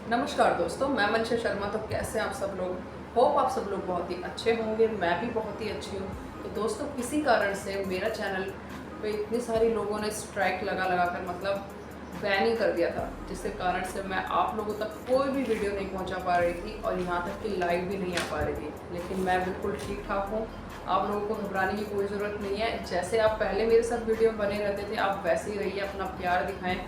नमस्कार दोस्तों, मैं मनीषा शर्मा। तो कैसे हैं आप सब लोग? होप आप सब लोग बहुत ही अच्छे होंगे। मैं भी बहुत ही अच्छी हूँ। तो दोस्तों, किसी कारण से मेरा चैनल पे इतनी सारी लोगों ने स्ट्राइक लगा कर मतलब बैनिंग कर दिया था, जिसके कारण से मैं आप लोगों तक कोई भी वीडियो नहीं पहुंचा पा रही थी और यहाँ तक कि लाइव भी नहीं आ पा रही थी। लेकिन मैं बिल्कुल ठीक ठाक हूँ। आप लोगों को घबराने की कोई ज़रूरत नहीं है। जैसे आप पहले मेरे साथ वीडियो में बने रहते थे, आप वैसे ही रहिए, अपना प्यार दिखाएं।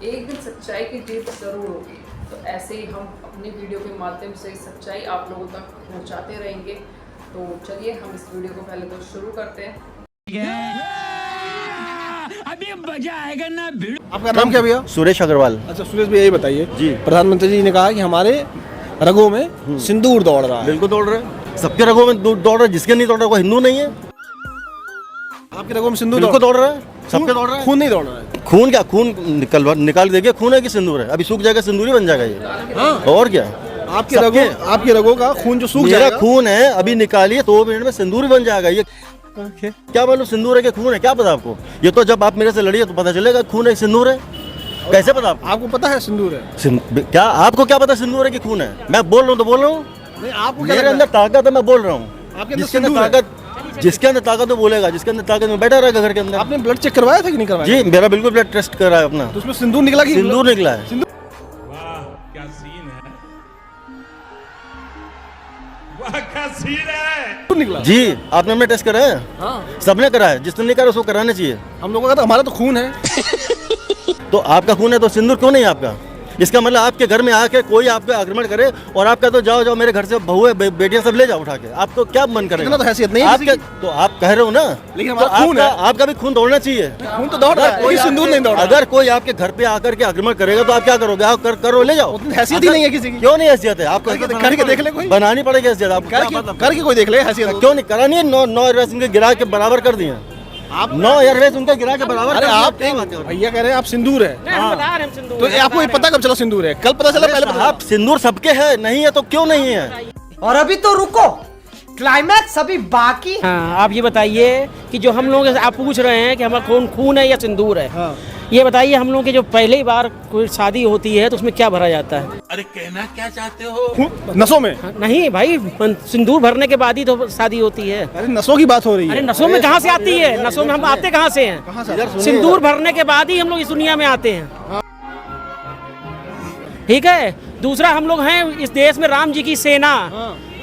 एक दिन सच्चाई की जीत ज़रूर होगी। तो ऐसे ही हम अपनी वीडियो के माध्यम से सच्चाई आप लोगों तक पहुंचाते रहेंगे। तो चलिए हम इस वीडियो को पहले तो शुरू करते हैं। अभी मजा आएगा ना। आपका नाम क्या भैया? सुरेश अग्रवाल। अच्छा सुरेश भैया, यही बताइए जी। प्रधानमंत्री जी ने कहा कि हमारे रगों में सिंदूर दौड़ रहा है। बिल्कुल दौड़ रहे हैं, सबके रगों में दौड़ रहा है। जिसके नहीं दौड़ रहा वो हिंदू नहीं है। आपके रगों में सिंदूर बिल्कुल दौड़ रहा है, सबके दौड़ रहा है। खून नहीं दौड़ रहा है। खून क्या? खून निकाल देंगे। खून है कि सिंदूर है? अभी सूख जाएगा, सिंदूर ही बन जाएगा ये। हाँ। और क्या? आपके रगों का खून जो सूख मेरा जाएगा, खून है, अभी निकालिए 2 मिनट में सिंदूर ही बन जाएगा ये। क्या मालूम सिंदूर है कि खून है? क्या पता आपको? ये तो जब आप मेरे से लड़िए तो पता चलेगा खून है सिंदूर है। कैसे पता आपको पता है सिंदूर है? क्या आपको क्या पता सिंदूर है कि खून है? मैं बोल रहा हूँ तो बोल रहा हूँ। नहीं, आपको मेरे अंदर ताकत है, मैं बोल रहा हूँ। आपके अंदर जिसके अंदर सिंदूर है। ताकत, जिसके अंदर ताकत वो बोलेगा। जिसके अंदर ताकत में बैठा रहेगा घर के अंदर। आपने ब्लड चेक करवाया था कि नहीं करवाया? जी, मेरा बिल्कुल ब्लड टेस्ट करा है अपना। तो उसमें सिंदूर निकला कि सिंदूर निकला है। वाह क्या सीन है, वाह क्या सीन है। सिंदूर निकला? जी, आपने अपना टेस्ट करा है? हाँ, सबने करा है। जिसने नहीं करा उसको कराना चाहिए। हम लोगों का तो हमारा तो खून है। तो आपका खून है तो सिंदूर क्यों नहीं है आपका? इसका मतलब आपके घर में आके कोई आपका आक्रमण करे और आपका तो जाओ मेरे घर से बहू बेटियां सब ले जाओ उठा के। आपको क्या मन करेगा? इतना तो हैसियत नहीं है आपके, तो आप कह रहे हो ना, लेकिन तो हमारा खून है। आपका भी खून दौड़ना चाहिए। खून तो दौड़ रहा है, कोई सिंदूर नहीं दौड़ रहा। अगर कोई आपके घर पे आकर के आक्रमण करेगा तो आप क्या करोगे? आप करो, ले जाओ। उतनी हैसियत ही नहीं है किसी की। क्यों नहीं हैसियत है? आपको करके देख ले कोई। बनानी पड़ेगी हैसियत आपको। करके कोई देख ले हैसियत। क्यों नहीं करानी है? 9 एयरवेज उनके गिरा के बराबर कर दिए। आप 9 एयरवेज उनके गिरा के बराबर। अरे कर दिए। आप क्या बात है? भैया कह रहे हैं आप सिंदूर है, सिंदूर तो आपको ये पता कब चला सिंदूर है? कल पता चला? पहले पता आप सिंदूर सबके है, नहीं है तो क्यों नहीं है? और अभी तो रुको, क्लाइमैक्स अभी बाकी। हाँ, आप ये बताइए कि जो हम लोग आप पूछ रहे हैं कि हमारा खून है या सिंदूर है। हाँ। ये बताइए, हम लोग की जो पहली बार कोई शादी होती है तो उसमें क्या भरा जाता है? अरे कहना क्या चाहते हो? खून नसों में? हाँ, नहीं भाई, सिंदूर भरने के बाद ही तो शादी होती है। अरे नसों की बात हो रही है। अरे नसों में कहाँ से आती है? नसों में हम आते कहाँ से हैं? सिंदूर भरने के बाद ही हम लोग इस दुनिया में आते हैं। ठीक है। दूसरा, हम लोग हैं इस देश में राम जी की सेना।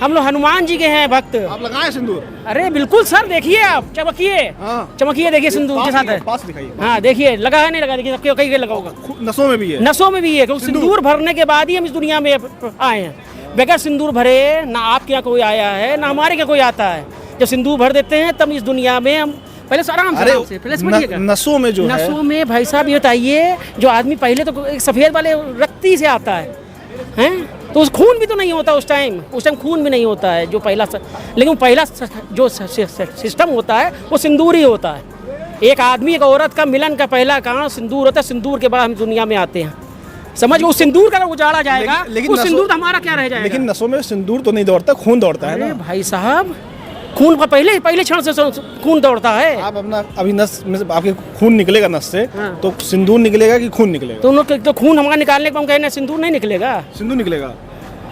हम लोग हनुमान जी के हैं भक्त। आप लगाए सिंदूर? अरे बिल्कुल सर, देखिए आप, चमकिए। हाँ। चमकिए, देखिए सिंदूर के साथ है। पास दिखाइए। हाँ देखिए, लगा है नहीं लगा? देखिए सबके कहीं लगा होगा। नसों में भी है। नसों में भी है, क्योंकि सिंदूर भरने के बाद ही हम इस दुनिया में आए हैं। बगैर सिंदूर भरे ना आपके यहाँ कोई आया है ना हमारे यहाँ कोई आता है। जब सिंदूर भर देते हैं तब इस दुनिया में हम पहले से आराम से पहले समझिएगा। नसों में जो है, नसों में भाई साहब ये बताइए, जो आदमी पहले तो एक सफेद वाले रक्ती से आता है, हैं? तो उस खून भी तो नहीं होता उस टाइम खून भी नहीं होता है जो पहला लेकिन पहला जो सिस्टम होता है वो सिंदूर ही होता है। एक आदमी एक औरत का मिलन का पहला कारण सिंदूर होता है। सिंदूर के बाद हम दुनिया में आते हैं। समझ, उस सिंदूर का उजाड़ा जाएगा, लेकिन उस सिंदूर तो हमारा क्या रह जाएगा? लेकिन नसों में सिंदूर तो नहीं दौड़ता, खून दौड़ता है अरे ना। भाई साहब, खून का पहले क्षण से खून दौड़ता है। आप अपना अभी नस में से आपके खून निकलेगा नस से, हाँ। तो सिंदूर निकलेगा कि खून निकलेगा? तो उन लोग तो खून हमारा निकालने के हम कहने सिंदूर नहीं निकलेगा। सिंदूर निकलेगा।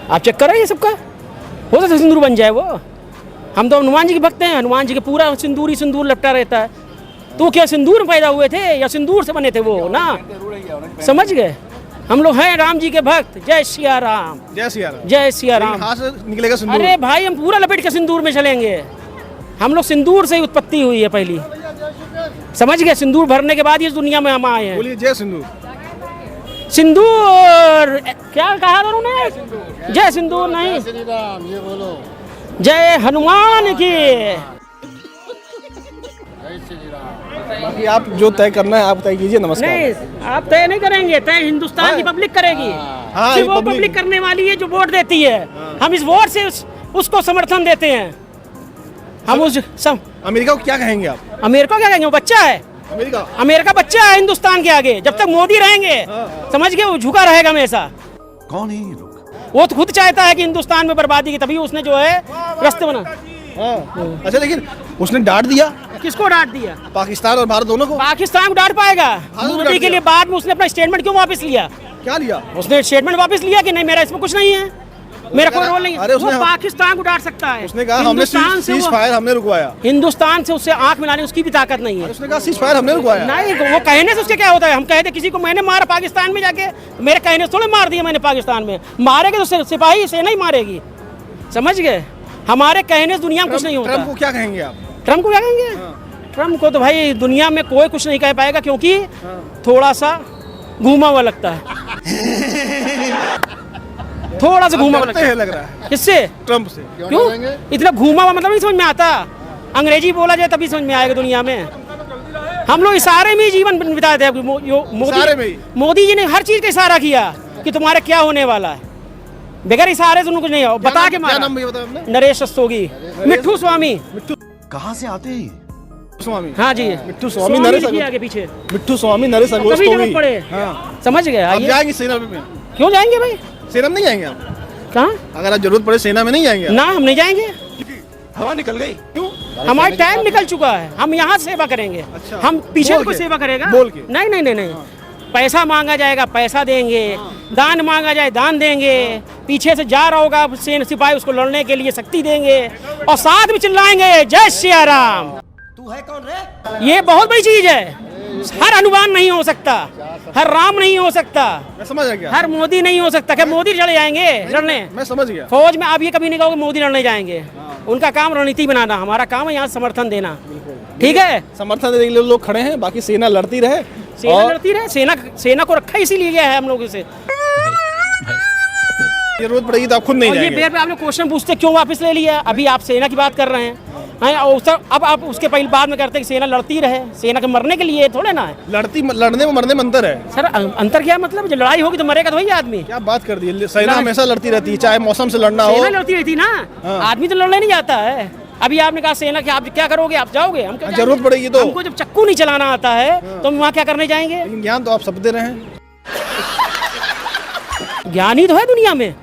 आप चेक करें ये सबका, हो सकता है सिंदूर बन जाए वो। हम तो हनुमान जी के भक्त हैं, हनुमान जी के पूरा सिंदूर ही सिंदूर लपटा रहता है। तो क्या सिंदूर में पैदा हुए थे या सिंदूर से बने थे वो ना? समझ गए? हम लोग हैं राम जी के भक्त। जय सिया राम, जय सिया राम। जय सिया राम। कहाँ से निकलेगा सिंदूर? अरे भाई, हम पूरा लपेट के सिंदूर में चलेंगे। हम लोग सिंदूर से ही उत्पत्ति हुई है पहली। समझ गए? सिंदूर भरने के बाद ही इस दुनिया में हम आए हैं। बोलिए जय सिंदूर। सिंदूर क्या कहा उन्होंने? जय सिंदूर नहीं, श्री राम ये बोलो। जय हनुमान की। बाकी आप जो तय करना है आप तय कीजिए। नमस्कार। नहीं, आप तय नहीं करेंगे, तय हिंदुस्तान की पब्लिक करेगी। हाँ, सिर्फ वो पब्लिक करने वाली है जो वोट देती है। हम इस वोट से उसको समर्थन देते हैं। हम उस अमेरिका को क्या कहेंगे आप? अमेरिका क्या कहेंगे? वो बच्चा है। अमेरिका बच्चा है हिंदुस्तान के आगे। जब तक मोदी रहेंगे, समझ गए, वो झुका रहेगा हमेशा। कौन है ये लोग? वो तो खुद चाहता है कि हिंदुस्तान में बर्बादी की, तभी उसने जो है रास्ते बना। अच्छा, लेकिन उसने डांट दिया। किसको डांट दिया? पाकिस्तान और भारत दोनों को। पाकिस्तान को डांट पाएगा? को मोदी डांट के लिए दिया। बाद में उसने अपना स्टेटमेंट क्यों वापस लिया? क्या लिया? उसने स्टेटमेंट वापस लिया कि नहीं मेरा इसमें कुछ नहीं है, मेरा कोई रोल नहीं है। अरे वो पाकिस्तान को डांट सकता है। उसने कहा हमने हिंदुस्तान से सीज वो- फायर हमने रुकवाया। हिंदुस्तान से उससे आंख मिलाने उसकी भी ताकत नहीं है। उसने कहा सीज फायर हमने रुकवाया। नहीं, वो कहने से उसके क्या होता है? हम कहते किसी को मैंने मारा पाकिस्तान में जाके, तो मेरे कहने से थोड़े मार दिया मैंने पाकिस्तान में। मारेंगे तो सिपाही सेना ही मारेगी, समझ गए? हमारे कहने से दुनिया में कुछ नहीं होता। ट्रम्प को क्या कहेंगे आप? ट्रम्प को क्या कहेंगे? ट्रम्प को तो भाई दुनिया में कोई कुछ नहीं कह पाएगा, क्योंकि थोड़ा सा घूमा हुआ लगता है। थोड़ा सा घूमा हुआ लगता है। लग रहा है किससे? ट्रम्प से। क्यों इतना घूमा हुआ? मतलब नहीं समझ में आता। अंग्रेजी बोला जाए तभी समझ में आएगा दुनिया में। हम लोग इशारे में ही जीवन बिताते हैं। इशारे में ही? मोदी जी ने हर चीज का इशारा किया कि तुम्हारे क्या होने वाला है। बगैर इशारे से उनको कुछ नहीं हो, बता के मारा। क्या नाम बताया आपने? नरेश रस्तोगी, मिट्ठू स्वामी। कहाँ से आते हैं स्वामी? हाँ जी, मिट्ठू स्वामी नरेश लिखिए आगे पीछे, मिट्ठू स्वामी नरेश कभी अगोस्तोगी। जरूरत पड़े। हाँ। समझ गए? आप आइए। जाएंगे सेना में? क्यों जाएंगे भाई? सेना में नहीं जाएंगे आप? कहाँ? अगर आप जरूरत पड़े सेना में नहीं जाएंगे आप? ना, हम नहीं जाएंगे। हवा निकल गई क्यों? हमारा टाइम निकल चुका है। हम यहाँ सेवा करेंगे। अच्छा। हम पीछे बोल को के? सेवा करेगा? बोल के? नहीं नहीं नहीं नहीं। पैसा मांगा जाएगा, पैसा देंगे। दान मांगा जाए, दान देंगे। पीछे से जा रहा होगा सेना सिपाही, उसको लड़ने के लिए शक्ति देंगे और साथ में चिल्लाएंगे जय सिया राम। तू है कौन रे? ये बहुत बड़ी चीज है। हर हनुमान नहीं हो सकता, हर राम नहीं हो सकता, मैं समझ गया। हर मोदी नहीं हो सकता। क्या मोदी चले जाएंगे लड़ने मैं समझ गया। फौज में? आप ये कभी नहीं कहोगे मोदी लड़ने जाएंगे। उनका काम रणनीति बनाना, हमारा काम है यहाँ समर्थन देना। ठीक है, समर्थन देने के लिए लोग खड़े हैं, बाकी सेना लड़ती रहे। सेना लड़ती रहे। सेना को रखा इसीलिए गया है हम लोगों से। जरूरत पड़ेगी तो आप खुद नहीं और ये जाएंगे। बेर पे आपने क्वेश्चन पूछते क्यों वापस ले लिया? अभी आप सेना की बात कर रहे हैं, और अब आप उसके पहले बाद में करते हैं कि सेना लड़ती रहे। सेना के मरने के लिए थोड़े ना है। लड़ने में मरने में अंतर है। सर अंतर क्या मतलब? जब लड़ाई होगी तो मरेगा तो वही आदमी। क्या बात कर दी? सेना हमेशा लड़ती रहती है, चाहे मौसम से लड़ना हो। सेना लड़ती रहती ना, आदमी तो लड़ने नहीं जाता है। अभी आपने कहा सेना कि आप क्या करोगे? आप जाओगे? हम क्यों जरूरत पड़ेगी तो। हमको जब चक्कू नहीं चलाना आता है तो हम वहाँ क्या करने जाएंगे? लेकिन ज्ञान तो आप सब दे रहे हैं। ज्ञान ही तो है दुनिया में।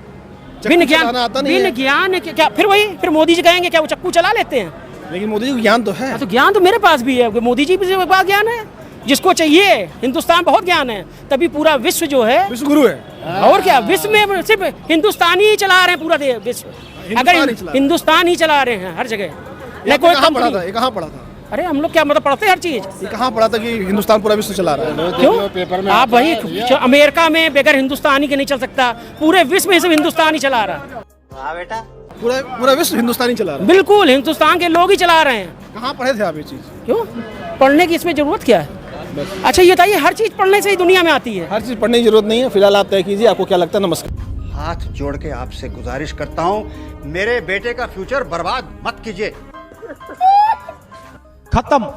बिन ज्ञान, चलाना आता नहीं बिन है। ज्ञान क्या? फिर मोदी जी कहेंगे क्या वो चक्कू चला लेते हैं? लेकिन मोदी जी को ज्ञान तो है। तो ज्ञान तो मेरे पास भी है, मोदी जी के पास ज्ञान है। जिसको चाहिए, हिंदुस्तान बहुत ज्ञान है, तभी पूरा विश्व जो है। विश्व गुरु है। और क्या? विश्व में सिर्फ हिंदुस्तानी ही चला रहे हैं पूरा विश्व। अगर हिंदुस्तान ही चला रहे हैं हर जगह, ये कहाँ पढ़ा था? ये कहाँ पढ़ा था? अरे हम लोग क्या मतलब पढ़ते हैं हर चीज। ये कहाँ पढ़ा था कि हिंदुस्तान पूरा विश्व चला रहा है? क्यों? आप वही अमेरिका में बगैर हिंदुस्तानी के नहीं चल सकता, पूरे विश्व में सिर्फ हिंदुस्तान ही चला रहा। पूरा विश्व हिंदुस्तानी चला रहा है। बिल्कुल, हिंदुस्तान के लोग ही चला रहे हैं। कहाँ पढ़े थे आप ये चीज? क्यों पढ़ने की इसमें जरूरत क्या है? अच्छा ये बताइए, हर चीज पढ़ने से ही दुनिया में आती है। हर चीज पढ़ने की जरूरत नहीं है। फिलहाल आप तय कीजिए, आपको क्या लगता है? नमस्कार। हाथ जोड़ के आपसे गुजारिश करता हूँ, मेरे बेटे का फ्यूचर बर्बाद मत कीजिए। खत्म।